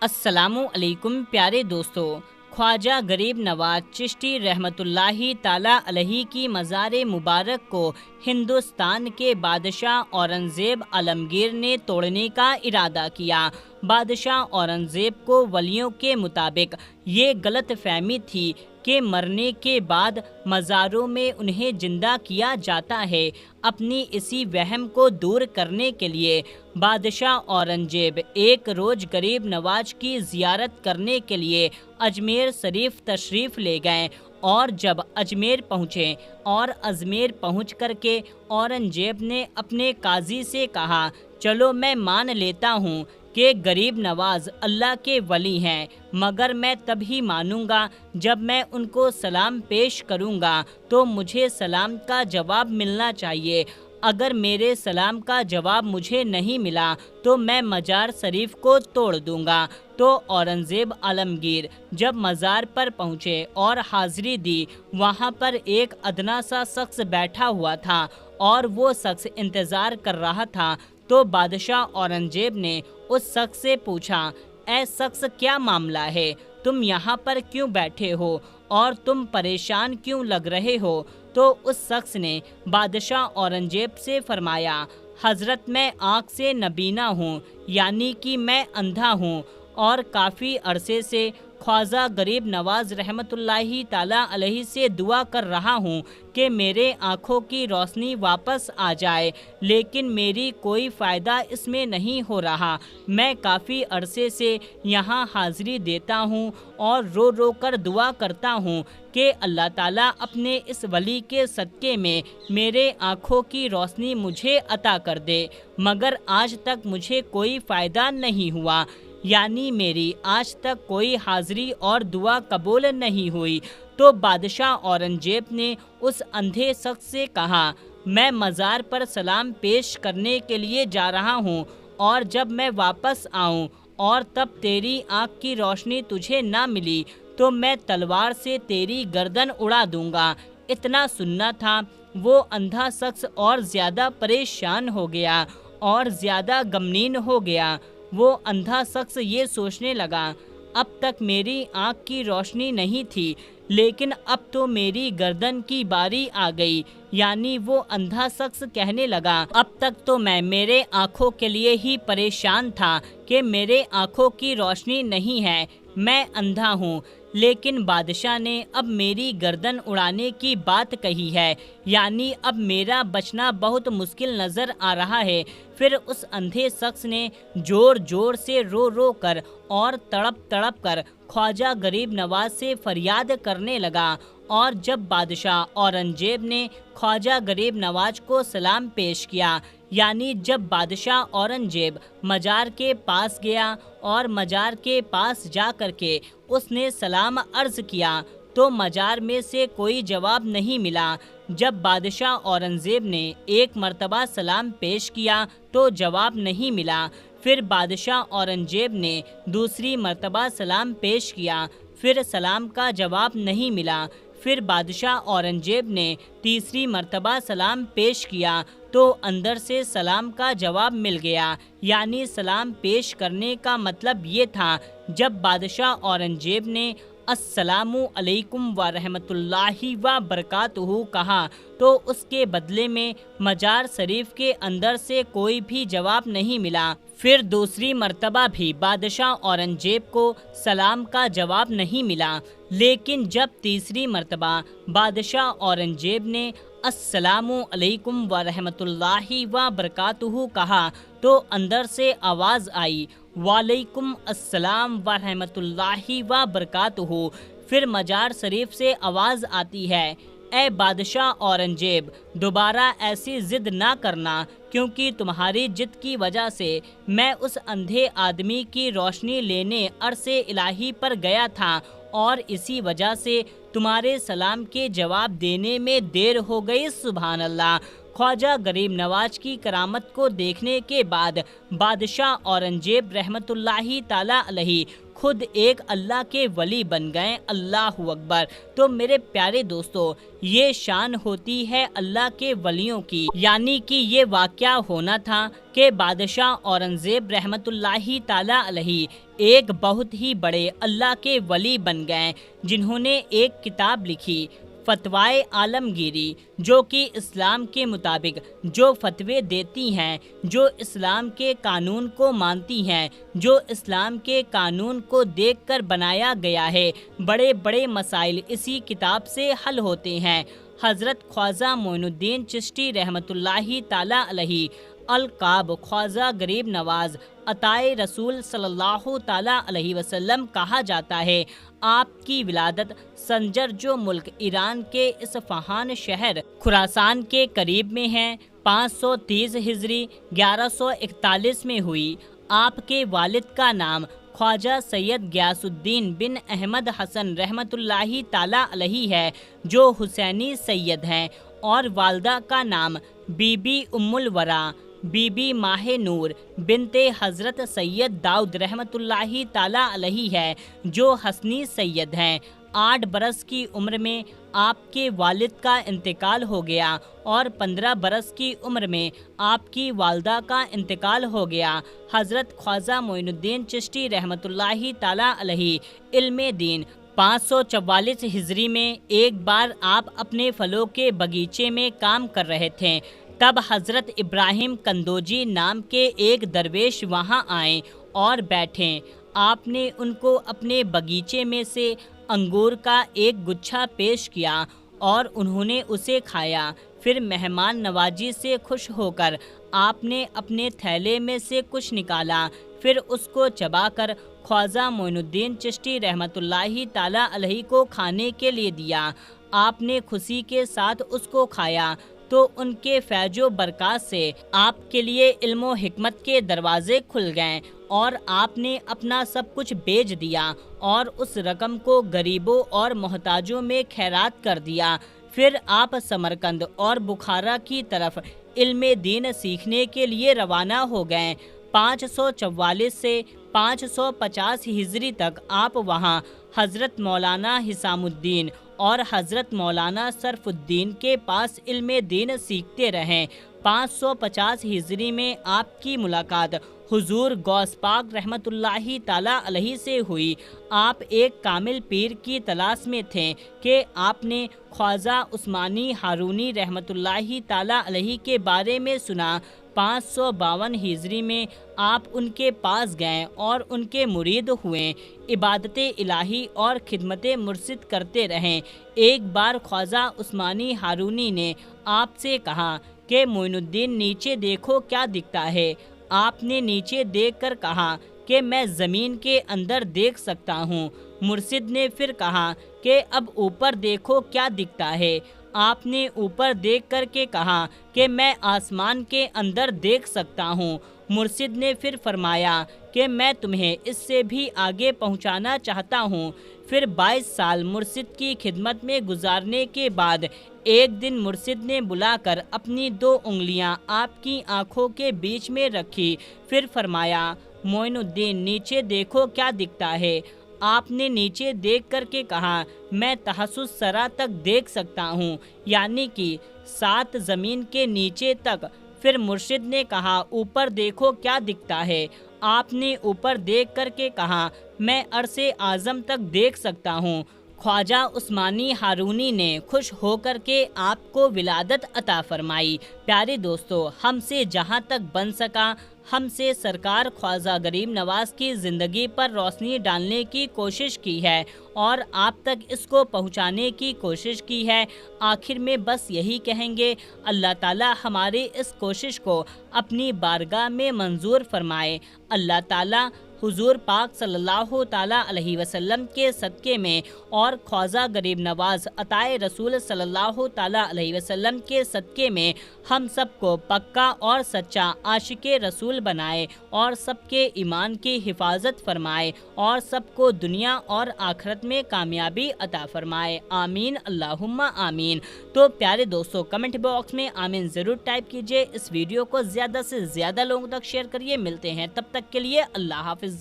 السلام علیکم پیارے دوستو، خواجہ غریب نواز چشتی رحمۃ اللہ تعالیٰ علیہ کی مزار مبارک کو ہندوستان کے بادشاہ اورنگزیب عالمگیر نے توڑنے کا ارادہ کیا۔ بادشاہ اورنگزیب کو ولیوں کے مطابق یہ غلط فہمی تھی کہ مرنے کے بعد مزاروں میں انہیں زندہ کیا جاتا ہے۔ اپنی اسی وہم کو دور کرنے کے لیے بادشاہ اورنگزیب ایک روز غریب نواز کی زیارت کرنے کے لیے اجمیر شریف تشریف لے گئے، اور جب اجمیر پہنچے اور اجمیر پہنچ کر کے اورنگزیب نے اپنے قاضی سے کہا، چلو میں مان لیتا ہوں کہ غریب نواز اللہ کے ولی ہیں، مگر میں تب ہی مانوں گا جب میں ان کو سلام پیش کروں گا تو مجھے سلام کا جواب ملنا چاہیے۔ اگر میرے سلام کا جواب مجھے نہیں ملا تو میں مزار شریف کو توڑ دوں گا۔ تو اورنگزیب عالمگیر جب مزار پر پہنچے اور حاضری دی، وہاں پر ایک ادنا سا شخص بیٹھا ہوا تھا اور وہ شخص انتظار کر رہا تھا۔ تو بادشاہ اورنگزیب نے اس شخص سے پوچھا، اے شخص کیا معاملہ ہے؟ تم یہاں پر کیوں بیٹھے ہو اور تم پریشان کیوں لگ رہے ہو؟ تو اس شخص نے بادشاہ اورنگزیب سے فرمایا، حضرت میں آنکھ سے نابینا ہوں، یعنی کہ میں اندھا ہوں، اور کافی عرصے سے خواجہ غریب نواز رحمۃ اللہ تعالیٰ علیہ سے دعا کر رہا ہوں کہ میرے آنکھوں کی روشنی واپس آ جائے، لیکن میری کوئی فائدہ اس میں نہیں ہو رہا۔ میں کافی عرصے سے یہاں حاضری دیتا ہوں اور رو رو کر دعا کرتا ہوں کہ اللہ تعالیٰ اپنے اس ولی کے صدقے میں میرے آنکھوں کی روشنی مجھے عطا کر دے، مگر آج تک مجھے کوئی فائدہ نہیں ہوا، یعنی میری آج تک کوئی حاضری اور دعا قبول نہیں ہوئی۔ تو بادشاہ اورنگزیب نے اس اندھے شخص سے کہا، میں مزار پر سلام پیش کرنے کے لیے جا رہا ہوں، اور جب میں واپس آؤں اور تب تیری آنکھ کی روشنی تجھے نہ ملی تو میں تلوار سے تیری گردن اڑا دوں گا۔ اتنا سننا تھا، وہ اندھا شخص اور زیادہ پریشان ہو گیا اور زیادہ غمگین ہو گیا۔ وہ اندھا شخص یہ سوچنے لگا، اب تک میری آنکھ کی روشنی نہیں تھی، لیکن اب تو میری گردن کی باری آ گئی۔ یعنی وہ اندھا شخص کہنے لگا، اب تک تو میں میرے آنکھوں کے لیے ہی پریشان تھا کہ میرے آنکھوں کی روشنی نہیں ہے، میں اندھا ہوں، لیکن بادشاہ نے اب میری گردن اڑانے کی بات کہی ہے، یعنی اب میرا بچنا بہت مشکل نظر آ رہا ہے۔ پھر اس اندھے شخص نے زور زور سے رو رو کر اور تڑپ تڑپ کر خواجہ غریب نواز سے فریاد کرنے لگا، اور جب بادشاہ اورنگزیب نے خواجہ غریب نواز کو سلام پیش کیا، یعنی جب بادشاہ اورنگزیب مزار کے پاس گیا اور مزار کے پاس جا کر کے اس نے سلام عرض کیا تو مزار میں سے کوئی جواب نہیں ملا۔ جب بادشاہ اورنگزیب نے ایک مرتبہ سلام پیش کیا تو جواب نہیں ملا۔ پھر بادشاہ اورنگزیب نے دوسری مرتبہ سلام پیش کیا، پھر سلام کا جواب نہیں ملا۔ پھر بادشاہ اورنگزیب نے تیسری مرتبہ سلام پیش کیا تو اندر سے سلام کا جواب مل گیا، یعنی سلام پیش کرنے کا مطلب یہ تھا، جب بادشاہ اورنگزیب نے السلام علیکم ورحمۃ اللہ وبرکاتہ کہا تو اس کے بدلے میں مزار شریف کے اندر سے کوئی بھی جواب نہیں ملا۔ پھر دوسری مرتبہ بھی بادشاہ اورنگزیب کو سلام کا جواب نہیں ملا، لیکن جب تیسری مرتبہ بادشاہ اورنگزیب نے السلام علیکم ورحمۃ اللہ وبرکاتہ کہا تو اندر سے آواز آئی، وعلیکم السلام ورحمۃ اللہ وبرکاتہ۔ پھر مزار شریف سے آواز آتی ہے، اے بادشاہ اورنگزیب، دوبارہ ایسی ضد نہ کرنا، کیونکہ تمہاری ضد کی وجہ سے میں اس اندھے آدمی کی روشنی لینے عرش الہی پر گیا تھا، اور اسی وجہ سے تمہارے سلام کے جواب دینے میں دیر ہو گئی۔ سبحان اللہ۔ خواجہ غریب نواز کی کرامت کو دیکھنے کے بعد بادشاہ اورنگزیب رحمۃ اللہ تعالیٰ علیہ خود ایک اللہ کے ولی بن گئے۔ اللہ اکبر۔ تو میرے پیارے دوستو، یہ شان ہوتی ہے اللہ کے ولیوں کی، یعنی کہ یہ واقعہ ہونا تھا کہ بادشاہ اورنگزیب رحمت اللہ تعالیٰ علیہ ایک بہت ہی بڑے اللہ کے ولی بن گئے، جنہوں نے ایک کتاب لکھی، فتوائے عالمگیری، جو کہ اسلام کے مطابق جو فتوے دیتی ہیں، جو اسلام کے قانون کو مانتی ہیں، جو اسلام کے قانون کو دیکھ کر بنایا گیا ہے۔ بڑے بڑے مسائل اسی کتاب سے حل ہوتے ہیں۔ حضرت خواجہ معین الدین چشتی رحمت اللہ تعالیٰ علیہ القاب خواجہ غریب نواز عطائے رسول صلی اللہ تعالیٰ علیہ وسلم کہا جاتا ہے۔ آپ کی ولادت سنجر، جو ملک ایران کے اصفہان شہر خراسان کے قریب میں ہے، 530 ہجری 1141 میں ہوئی۔ آپ کے والد کا نام خواجہ سید غیاث الدین بن احمد حسن رحمت اللہ تعالیٰ علیہ ہے، جو حسینی سید ہیں، اور والدہ کا نام بی بی ام الورا بی بی ماہ نور بنت حضرت سید داؤد رحمت اللہ تعالیٰ علیہ ہے، جو حسنی سید ہیں۔ 8 برس کی عمر میں آپ کے والد کا انتقال ہو گیا، اور 15 برس کی عمر میں آپ کی والدہ کا انتقال ہو گیا۔ حضرت خواجہ معین الدین چشتی رحمت اللہ تعالیٰ علیہ علم دین 544 ہجری میں ایک بار آپ اپنے پھلوں کے باغیچے میں کام کر رہے تھے، تب حضرت ابراہیم کندوجی نام کے ایک درویش وہاں آئے اور بیٹھے۔ آپ نے ان کو اپنے باغیچے میں سے انگور کا ایک گچھا پیش کیا، اور انہوں نے اسے کھایا۔ پھر مہمان نوازی سے خوش ہو کر آپ نے اپنے تھیلے میں سے کچھ نکالا، پھر اس کو چبا کر خواجہ معین الدین چشتی رحمت اللہ تعالیٰ علیہ کو کھانے کے لیے دیا۔ آپ نے خوشی کے ساتھ اس کو کھایا تو ان کے فیض و برکات سے آپ کے لیے علم و حکمت کے دروازے کھل گئے، اور آپ نے اپنا سب کچھ بیچ دیا اور اس رقم کو غریبوں اور محتاجوں میں خیرات کر دیا۔ پھر آپ سمرقند اور بخارا کی طرف علم دین سیکھنے کے لیے روانہ ہو گئے۔ 544 سے 550 ہجری تک آپ وہاں حضرت مولانا حسام الدین اور حضرت مولانا صرف الدین کے پاس علم دین سیکھتے رہیں۔ 550 ہجری میں آپ کی ملاقات حضور غوث پاک رحمت اللہ تعالیٰ علیہ سے ہوئی۔ آپ ایک کامل پیر کی تلاش میں تھے کہ آپ نے خواجہ عثمانی ہارونی رحمت اللہ تعالیٰ علیہ کے بارے میں سنا۔ 552 ہجری میں آپ ان کے پاس گئے اور ان کے مرید ہوئے، عبادت الہی اور خدمت مرشد کرتے رہیں۔ ایک بار خواجہ عثمانی ہارونی نے آپ سے کہا کہ معین الدین نیچے دیکھو کیا دکھتا ہے۔ آپ نے نیچے دیکھ کر کہا کہ میں زمین کے اندر دیکھ سکتا ہوں۔ مرشد نے پھر کہا کہ اب اوپر دیکھو کیا دکھتا ہے۔ آپ نے اوپر دیکھ کر کے کہا کہ میں آسمان کے اندر دیکھ سکتا ہوں۔ مرشد نے پھر فرمایا کہ میں تمہیں اس سے بھی آگے پہنچانا چاہتا ہوں۔ پھر 22 سال مرشد کی خدمت میں گزارنے کے بعد ایک دن مرشد نے بلا کر اپنی 2 انگلیاں آپ کی آنکھوں کے بیچ میں رکھی، پھر فرمایا معین الدین نیچے دیکھو کیا دکھتا ہے۔ آپ نے نیچے دیکھ کر کے کہا میں تحسس سرا تک دیکھ سکتا ہوں، یعنی کہ 7 زمین کے نیچے تک۔ پھر مرشد نے کہا اوپر دیکھو کیا دکھتا ہے۔ آپ نے اوپر دیکھ کر کے کہا میں عرش اعظم تک دیکھ سکتا ہوں۔ خواجہ عثمانی ہارونی نے خوش ہو کر کے آپ کو ولادت عطا فرمائی۔ پیارے دوستو، ہم سے جہاں تک بن سکا ہم سے سرکار خواجہ غریب نواز کی زندگی پر روشنی ڈالنے کی کوشش کی ہے اور آپ تک اس کو پہنچانے کی کوشش کی ہے۔ آخر میں بس یہی کہیں گے، اللہ تعالی ہماری اس کوشش کو اپنی بارگاہ میں منظور فرمائے۔ اللہ تعالی حضور پاک صلی اللہ تعالیٰ علیہ وسلم کے صدقے میں اور خواجہ غریب نواز عطائے رسول صلی اللہ تعالیٰ علیہ وسلم کے صدقے میں ہم سب کو پکا اور سچا عاشق رسول بنائے اور سب کے ایمان کی حفاظت فرمائے اور سب کو دنیا اور آخرت میں کامیابی عطا فرمائے۔ آمین اللہم آمین۔ تو پیارے دوستو، کمنٹ باکس میں آمین ضرور ٹائپ کیجئے، اس ویڈیو کو زیادہ سے زیادہ لوگوں تک شیئر کریے۔ ملتے ہیں تب تک کے لیے اللہ حافظ۔